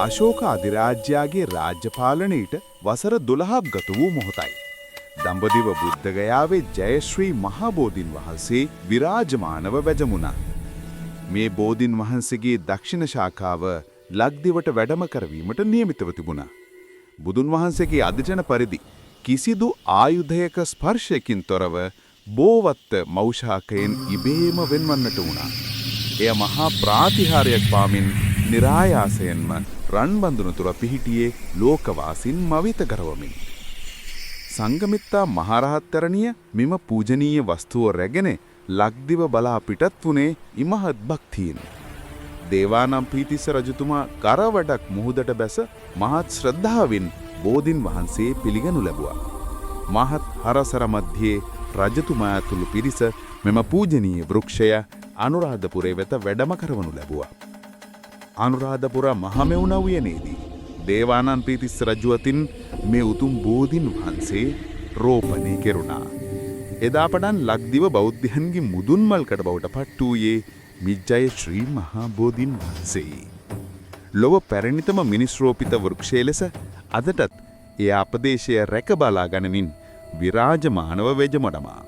අශෝක අධිරාජ්‍යයාගේ රාජ්‍ය පාලනයට වසර 12ක් ගත වූ මොහොතයි. දඹදිව බුද්ධගයාවේ ජයශ්‍රී මහා බෝධීන් වහන්සේ විරාජමානව වැජමුණා. මේ බෝධීන් වහන්සේගේ දක්ෂිණ ශාඛාව ලක්දිවට වැඩම කරවීමට නියමිතව තිබුණා. බුදුන් වහන්සේගේ අධිජන පරිදි කිසිදු ආයුධයක ස්පර්ශයකින් තොරව බෝවත්ත මෞෂාකයෙන් ඉබේම වෙන්වන්නට වුණා. එය මහා ප්‍රාතිහාර්යයක් පාමින් નિરાයාසයෙන්ම රන් බඳුන තුර පිහිටියේ ලෝකවාසීන් මවිත කරවමින්. සංඝමිත්තා මහරහත්තරණිය මෙම පූජනීය වස්තුව රැගෙන ලක්දිව බලා පිටත් වුණේ ඉමහත් භක්තියෙන්. දේවානම්පියතිස්ස රජතුමා කරවඩක් මුහුදට බැස මහත් ශ්‍රද්ධාවෙන් බෝධීන් වහන්සේ පිළිගනු ලැබුවා. මහත් හරසර මැද්දේ රජතුමා ඇතුළු පිරිස මෙම පූජනීය වෘක්ෂය අනුරාධපුරේ වෙත වැඩම කරවනු ලැබුවා. අනුරාධපුර මහමෙවුනා උයනේදී දේවානම්පියතිස්ස රජු අතින් මේ උතුම් බෝධීන් වහන්සේ රෝපණය කෙරුණා. එදා පටන් ලක්දිව බෞද්ධයන්ගේ මුදුන්මල්කඩ බවට පත් වූයේ මිජ්ජය ශ්‍රී මහා බෝධීන් වහන්සේ. ලොව පැරණිතම මිනිස් රෝපිත වෘක්ෂය ලෙස අදටත් එය අපදේශය රැක බලා ගනිමින් විරාජමානව වෙජමඩමා.